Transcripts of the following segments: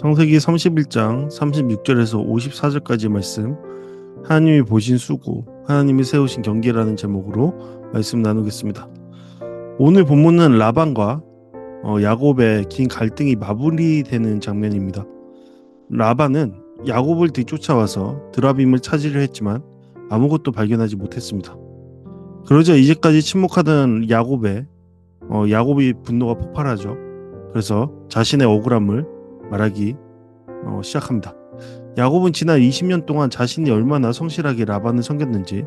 창세기 31장 36절에서 54절까지 말씀, 하나님이 보신 수고, 하나님이 세우신 경계라는 제목으로 말씀 나누겠습니다. 오늘 본문은 라반과 야곱의 긴 갈등이 마무리되는 장면입니다. 라반은 야곱을 뒤쫓아와서 드라빔을 찾으려 했지만 아무것도 발견하지 못했습니다. 그러자 이제까지 침묵하던 야곱이 분노가 폭발하죠. 그래서 자신의 억울함을 말하기 시작합니다. 야곱은 지난 20년 동안 자신이 얼마나 성실하게 라반을 섬겼는지,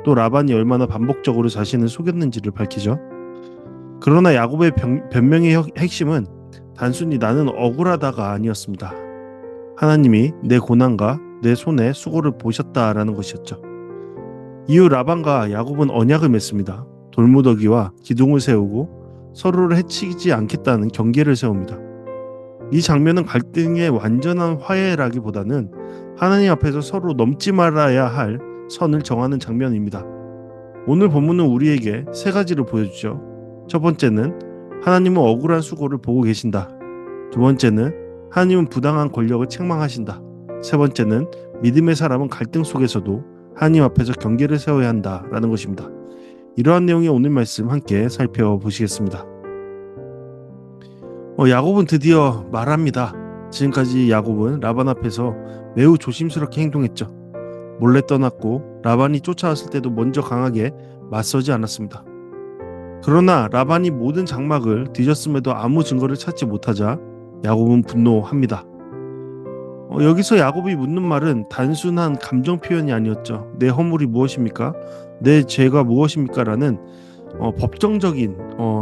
또 라반이 얼마나 반복적으로 자신을 속였는지를 밝히죠. 그러나 야곱의 변명의 핵심은 단순히 나는 억울하다가 아니었습니다. 하나님이 내 고난과 내 손의 수고를 보셨다라는 것이었죠. 이후 라반과 야곱은 언약을 맺습니다. 돌무더기와 기둥을 세우고 서로를 해치지 않겠다는 경계를 세웁니다. 이 장면은 갈등의 완전한 화해라기보다는 하나님 앞에서 서로 넘지 말아야 할 선을 정하는 장면입니다. 오늘 본문은 우리에게 세 가지를 보여주죠. 첫 번째는 하나님은 억울한 수고를 보고 계신다. 두 번째는 하나님은 부당한 권력을 책망하신다. 세 번째는 믿음의 사람은 갈등 속에서도 하나님 앞에서 경계를 세워야 한다라는 것입니다. 이러한 내용의 오늘 말씀 함께 살펴보시겠습니다. 야곱은 드디어 말합니다. 지금까지 야곱은 라반 앞에서 매우 조심스럽게 행동했죠. 몰래 떠났고 라반이 쫓아왔을 때도 먼저 강하게 맞서지 않았습니다. 그러나 라반이 모든 장막을 뒤졌음에도 아무 증거를 찾지 못하자 야곱은 분노합니다. 여기서 야곱이 묻는 말은 단순한 감정 표현이 아니었죠. 내 허물이 무엇입니까? 내 죄가 무엇입니까? 라는 법정적인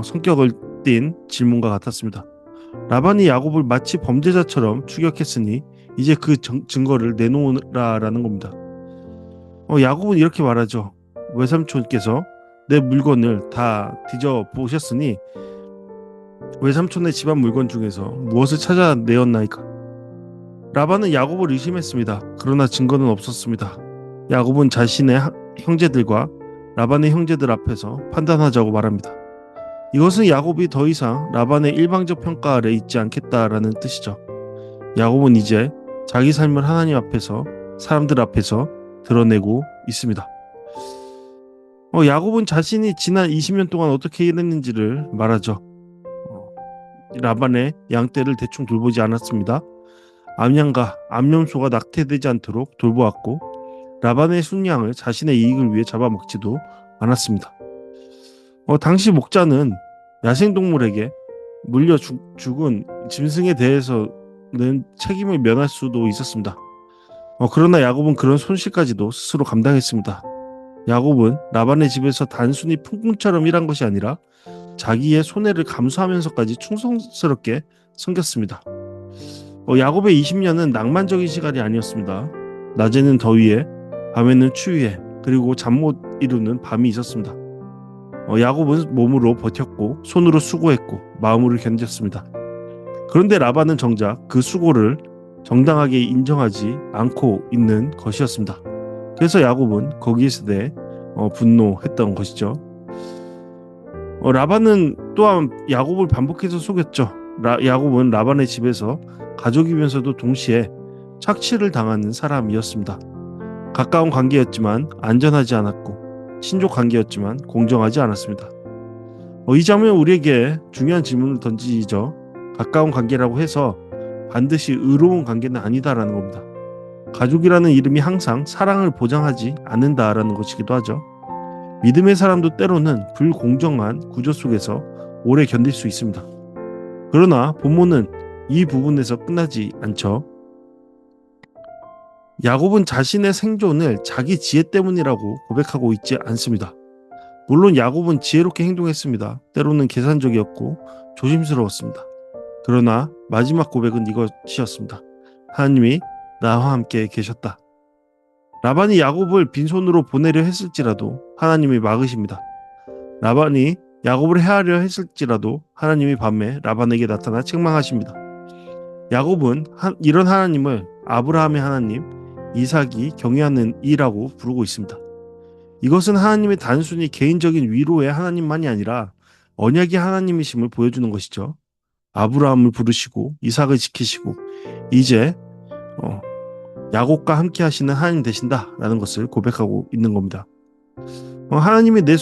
성격을 띤 질문과 같았습니다. 라반이 야곱을 마치 범죄자처럼 추격했으니 이제 그 증거를 내놓으라라는 겁니다. 야곱은 이렇게 말하죠. 외삼촌께서 내 물건을 다 뒤져보셨으니 외삼촌의 집안 물건 중에서 무엇을 찾아내었나이까? 라반은 야곱을 의심했습니다. 그러나 증거는 없었습니다. 야곱은 자신의 형제들과 라반의 형제들 앞에서 판단하자고 말합니다. 이것은 야곱이 더 이상 라반의 일방적 평가 아래 있지 않겠다라는 뜻이죠. 야곱은 이제 자기 삶을 하나님 앞에서, 사람들 앞에서 드러내고 있습니다. 야곱은 자신이 지난 20년 동안 어떻게 일했는지를 말하죠. 라반의 양떼를 대충 돌보지 않았습니다. 암양과 암염소가 낙태되지 않도록 돌보았고 라반의 순양을 자신의 이익을 위해 잡아먹지도 않았습니다. 당시 목자는 야생동물에게 물려 죽은 짐승에 대해서는 책임을 면할 수도 있었습니다. 그러나 야곱은 그런 손실까지도 스스로 감당했습니다. 야곱은 라반의 집에서 단순히 풍군처럼 일한 것이 아니라 자기의 손해를 감수하면서까지 충성스럽게 섬겼습니다. 야곱의 20년은 낭만적인 시간이 아니었습니다. 낮에는 더위에, 밤에는 추위에, 그리고 잠 못 이루는 밤이 있었습니다. 야곱은 몸으로 버텼고 손으로 수고했고 마음으로 견뎠습니다. 그런데 라반은 정작 그 수고를 정당하게 인정하지 않고 있는 것이었습니다. 그래서 야곱은 거기에서 대해 분노했던 것이죠. 라반은 또한 야곱을 반복해서 속였죠. 야곱은 라반의 집에서 가족이면서도 동시에 착취를 당하는 사람이었습니다. 가까운 관계였지만 안전하지 않았고 친족 관계였지만 공정하지 않았습니다. 이 장면은 우리에게 중요한 질문을 던지죠. 가까운 관계라고 해서 반드시 의로운 관계는 아니다라는 겁니다. 가족이라는 이름이 항상 사랑을 보장하지 않는다라는 것이기도 하죠. 믿음의 사람도 때로는 불공정한 구조 속에서 오래 견딜 수 있습니다. 그러나 본문은 이 부분에서 끝나지 않죠. 야곱은 자신의 생존을 자기 지혜 때문이라고 고백하고 있지 않습니다. 물론 야곱은 지혜롭게 행동했습니다. 때로는 계산적이었고 조심스러웠습니다. 그러나 마지막 고백은 이것이었습니다. 하나님이 나와 함께 계셨다. 라반이 야곱을 빈손으로 보내려 했을지라도 하나님이 막으십니다. 라반이 야곱을 해하려 했을지라도 하나님이 밤에 라반에게 나타나 책망하십니다. 야곱은 이런 하나님을 아브라함의 하나님, 이삭이 경외하는 이라고 부르고 있습니다. 이것은 하나님의 단순히 개인적인 위로의 하나님만이 아니라 언약의 하나님이심을 보여주는 것이죠. 아브라함을 부르시고 이삭을 지키시고 이제 야곱과 함께 하시는 하나님 되신다라는 것을 고백하고 있는 겁니다. 하나님이 내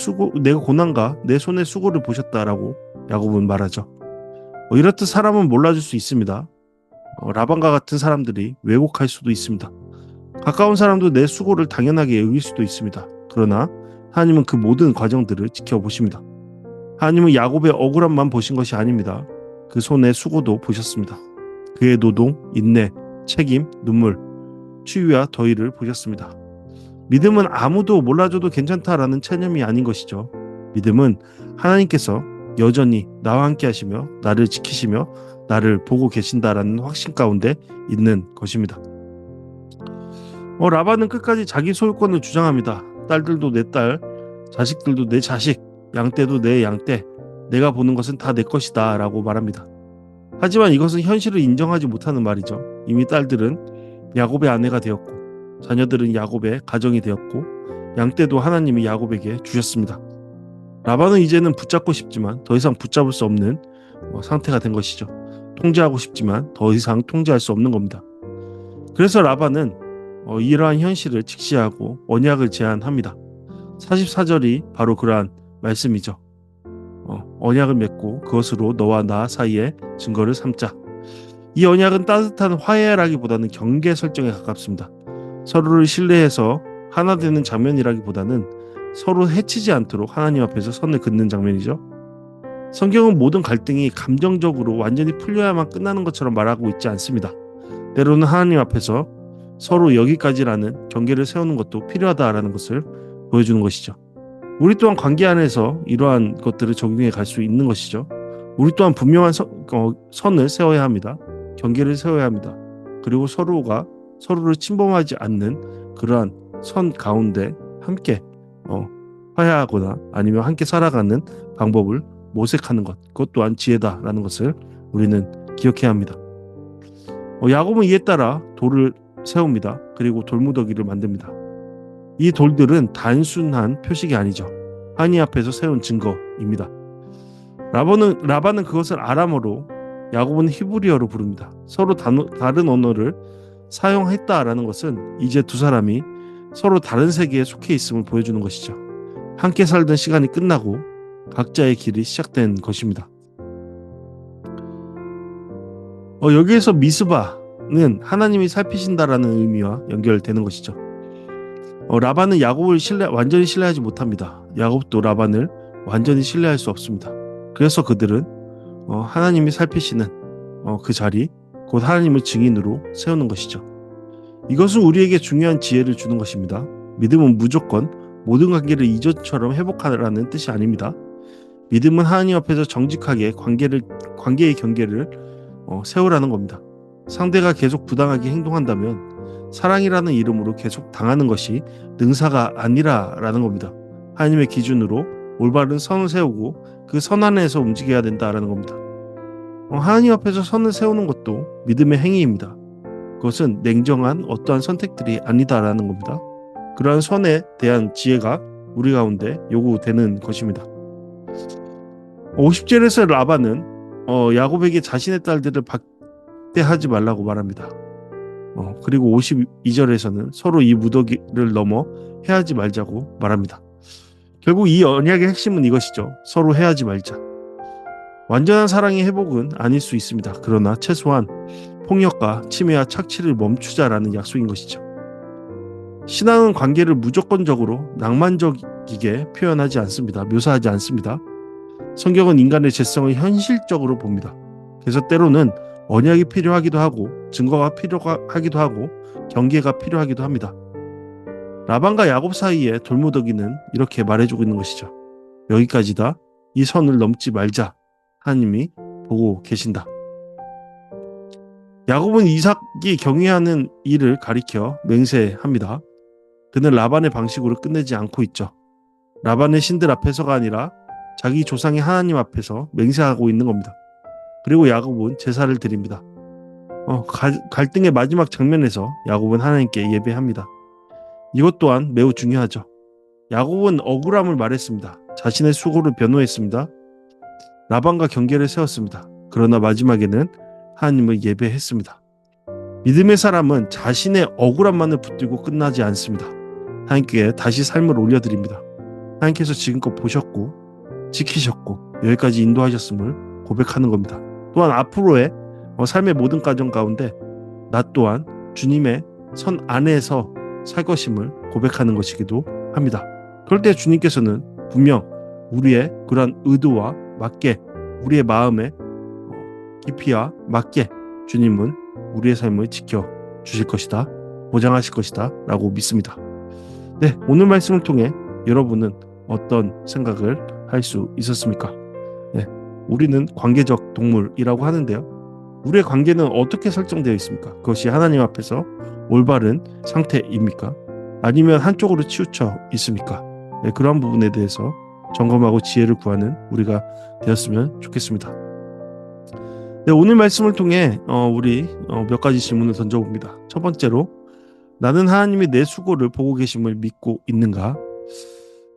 고난과 내 손의 수고를 보셨다라고 야곱은 말하죠. 이렇듯 사람은 몰라줄 수 있습니다. 라반과 같은 사람들이 왜곡할 수도 있습니다. 가까운 사람도 내 수고를 당연하게 여길 수도 있습니다. 그러나 하나님은 그 모든 과정들을 지켜보십니다. 하나님은 야곱의 억울함만 보신 것이 아닙니다. 그 손의 수고도 보셨습니다. 그의 노동, 인내, 책임, 눈물, 추위와 더위를 보셨습니다. 믿음은 아무도 몰라줘도 괜찮다라는 체념이 아닌 것이죠. 믿음은 하나님께서 여전히 나와 함께 하시며 나를 지키시며 나를 보고 계신다라는 확신 가운데 있는 것입니다. 라반은 끝까지 자기 소유권을 주장합니다. 딸들도 내 딸, 자식들도 내 자식, 양떼도 내 양떼, 내가 보는 것은 다 내 것이다 라고 말합니다. 하지만 이것은 현실을 인정하지 못하는 말이죠. 이미 딸들은 야곱의 아내가 되었고 자녀들은 야곱의 가정이 되었고 양떼도 하나님이 야곱에게 주셨습니다. 라반은 이제는 붙잡고 싶지만 더 이상 붙잡을 수 없는 상태가 된 것이죠. 통제하고 싶지만 더 이상 통제할 수 없는 겁니다. 그래서 라반은 이러한 현실을 직시하고 언약을 제안합니다. 44절이 바로 그러한 말씀이죠. 언약을 맺고 그것으로 너와 나 사이에 증거를 삼자. 이 언약은 따뜻한 화해라기보다는 경계 설정에 가깝습니다. 서로를 신뢰해서 하나 되는 장면이라기보다는 서로 해치지 않도록 하나님 앞에서 선을 긋는 장면이죠. 성경은 모든 갈등이 감정적으로 완전히 풀려야만 끝나는 것처럼 말하고 있지 않습니다. 때로는 하나님 앞에서 서로 여기까지라는 경계를 세우는 것도 필요하다라는 것을 보여주는 것이죠. 우리 또한 관계 안에서 이러한 것들을 적용해 갈 수 있는 것이죠. 우리 또한 분명한 선을 세워야 합니다. 경계를 세워야 합니다. 그리고 서로가 서로를 침범하지 않는 그러한 선 가운데 함께 화해하거나 아니면 함께 살아가는 방법을 모색하는 것, 그것 또한 지혜다라는 것을 우리는 기억해야 합니다. 야곱은 이에 따라 돌을 세웁니다. 그리고 돌무더기를 만듭니다. 이 돌들은 단순한 표식이 아니죠. 하나님 앞에서 세운 증거입니다. 라반은 그것을 아람어로, 야곱은 히브리어로 부릅니다. 서로 다른 언어를 사용했다라는 것은 이제 두 사람이 서로 다른 세계에 속해 있음을 보여주는 것이죠. 함께 살던 시간이 끝나고 각자의 길이 시작된 것입니다. 여기에서 미스바는 하나님이 살피신다라는 의미와 연결되는 것이죠. 라반은 야곱을 완전히 신뢰하지 못합니다. 야곱도 라반을 완전히 신뢰할 수 없습니다. 그래서 그들은 하나님이 살피시는 그 자리, 곧 하나님을 증인으로 세우는 것이죠. 이것은 우리에게 중요한 지혜를 주는 것입니다. 믿음은 무조건 모든 관계를 이전처럼 회복하라는 뜻이 아닙니다. 믿음은 하나님 앞에서 정직하게 관계의 경계를 세우라는 겁니다. 상대가 계속 부당하게 행동한다면 사랑이라는 이름으로 계속 당하는 것이 능사가 아니라라는 겁니다. 하나님의 기준으로 올바른 선을 세우고 그 선 안에서 움직여야 된다라는 겁니다. 하나님 앞에서 선을 세우는 것도 믿음의 행위입니다. 그것은 냉정한 어떠한 선택들이 아니다라는 겁니다. 그러한 선에 대한 지혜가 우리 가운데 요구되는 것입니다. 50절에서 라반은 야곱에게 자신의 딸들을 박대하지 말라고 말합니다. 그리고 52절에서는 서로 이 무더기를 넘어 해하지 말자고 말합니다. 결국 이 언약의 핵심은 이것이죠. 서로 해하지 말자. 완전한 사랑의 회복은 아닐 수 있습니다. 그러나 최소한 폭력과 침해와 착취를 멈추자라는 약속인 것이죠. 신앙은 관계를 무조건적으로 낭만적이게 표현하지 않습니다. 묘사하지 않습니다. 성경은 인간의 죄성을 현실적으로 봅니다. 그래서 때로는 언약이 필요하기도 하고 증거가 필요하기도 하고 경계가 필요하기도 합니다. 라반과 야곱 사이의 돌무더기는 이렇게 말해주고 있는 것이죠. 여기까지다. 이 선을 넘지 말자. 하나님이 보고 계신다. 야곱은 이삭이 경외하는 일을 가리켜 맹세합니다. 그는 라반의 방식으로 끝내지 않고 있죠. 라반의 신들 앞에서가 아니라 자기 조상의 하나님 앞에서 맹세하고 있는 겁니다. 그리고 야곱은 제사를 드립니다. 갈등의 마지막 장면에서 야곱은 하나님께 예배합니다. 이것 또한 매우 중요하죠. 야곱은 억울함을 말했습니다. 자신의 수고를 변호했습니다. 라반과 경계를 세웠습니다. 그러나 마지막에는 하나님을 예배했습니다. 믿음의 사람은 자신의 억울함만을 붙들고 끝나지 않습니다. 하나님께 다시 삶을 올려드립니다. 하나님께서 지금껏 보셨고 지키셨고 여기까지 인도하셨음을 고백하는 겁니다. 또한 앞으로의 삶의 모든 과정 가운데 나 또한 주님의 선 안에서 살 것임을 고백하는 것이기도 합니다. 그럴 때 주님께서는 분명 우리의 그러한 의도와 맞게 우리의 마음의 깊이와 맞게 주님은 우리의 삶을 지켜주실 것이다, 보장하실 것이다 라고 믿습니다. 네, 오늘 말씀을 통해 여러분은 어떤 생각을 할 수 있었습니까? 네, 우리는 관계적 동물이라고 하는데요. 우리의 관계는 어떻게 설정되어 있습니까? 그것이 하나님 앞에서 올바른 상태입니까? 아니면 한쪽으로 치우쳐 있습니까? 네, 그러한 부분에 대해서 점검하고 지혜를 구하는 우리가 되었으면 좋겠습니다. 네, 오늘 말씀을 통해 우리 몇 가지 질문을 던져봅니다. 첫 번째로, 나는 하나님이 내 수고를 보고 계심을 믿고 있는가?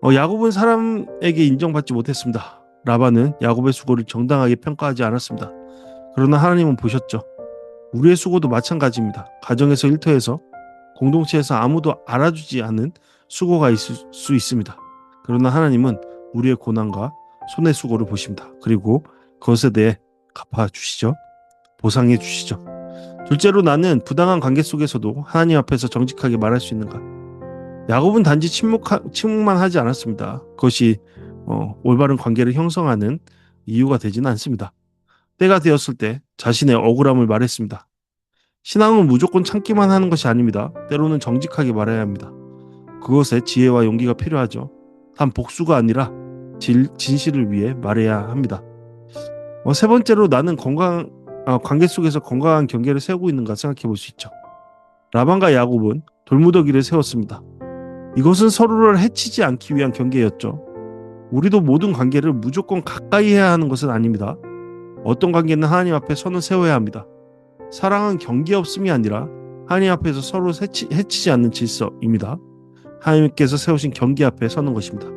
야곱은 사람에게 인정받지 못했습니다. 라반은 야곱의 수고를 정당하게 평가하지 않았습니다. 그러나 하나님은 보셨죠. 우리의 수고도 마찬가지입니다. 가정에서, 일터에서, 공동체에서 아무도 알아주지 않은 수고가 있을 수 있습니다. 그러나 하나님은 우리의 고난과 손의 수고를 보십니다. 그리고 그것에 대해 갚아주시죠. 보상해 주시죠. 둘째로, 나는 부당한 관계 속에서도 하나님 앞에서 정직하게 말할 수 있는가? 야곱은 단지 침묵만 하지 않았습니다. 그것이 올바른 관계를 형성하는 이유가 되지는 않습니다. 때가 되었을 때 자신의 억울함을 말했습니다. 신앙은 무조건 참기만 하는 것이 아닙니다. 때로는 정직하게 말해야 합니다. 그것에 지혜와 용기가 필요하죠. 단 복수가 아니라 진실을 위해 말해야 합니다. 세 번째로, 나는 관계 속에서 건강한 경계를 세우고 있는가 생각해 볼 수 있죠. 라반과 야곱은 돌무더기를 세웠습니다. 이것은 서로를 해치지 않기 위한 경계였죠. 우리도 모든 관계를 무조건 가까이 해야 하는 것은 아닙니다. 어떤 관계는 하나님 앞에 선을 세워야 합니다. 사랑은 경계 없음이 아니라 하나님 앞에서 서로 해치지 않는 질서입니다. 하나님께서 세우신 경계 앞에 서는 것입니다.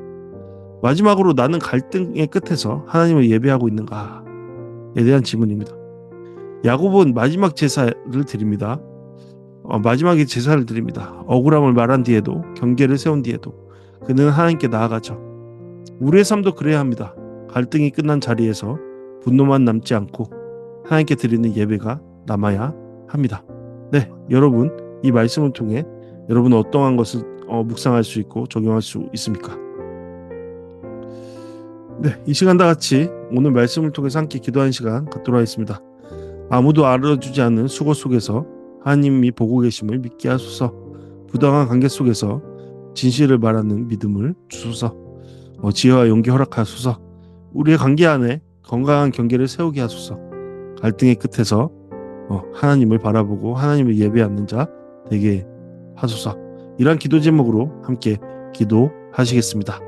마지막으로, 나는 갈등의 끝에서 하나님을 예배하고 있는가에 대한 질문입니다. 야곱은 마지막 제사를 드립니다. 마지막에 제사를 드립니다. 억울함을 말한 뒤에도, 경계를 세운 뒤에도 그는 하나님께 나아가죠. 우리의 삶도 그래야 합니다. 갈등이 끝난 자리에서 분노만 남지 않고 하나님께 드리는 예배가 남아야 합니다. 네, 여러분, 이 말씀을 통해 여러분은 어떠한 것을 묵상할 수 있고 적용할 수 있습니까? 네, 이 시간 다 같이 오늘 말씀을 통해서 함께 기도하는 시간 갖도록 하겠습니다. 아무도 알아주지 않는 수고 속에서 하나님이 보고 계심을 믿게 하소서. 부당한 관계 속에서 진실을 말하는 믿음을 주소서. 지혜와 용기 허락하소서. 우리의 관계 안에 건강한 경계를 세우게 하소서. 갈등의 끝에서 하나님을 바라보고 하나님을 예배하는 자 되게 하소서. 이러한 기도 제목으로 함께 기도하시겠습니다.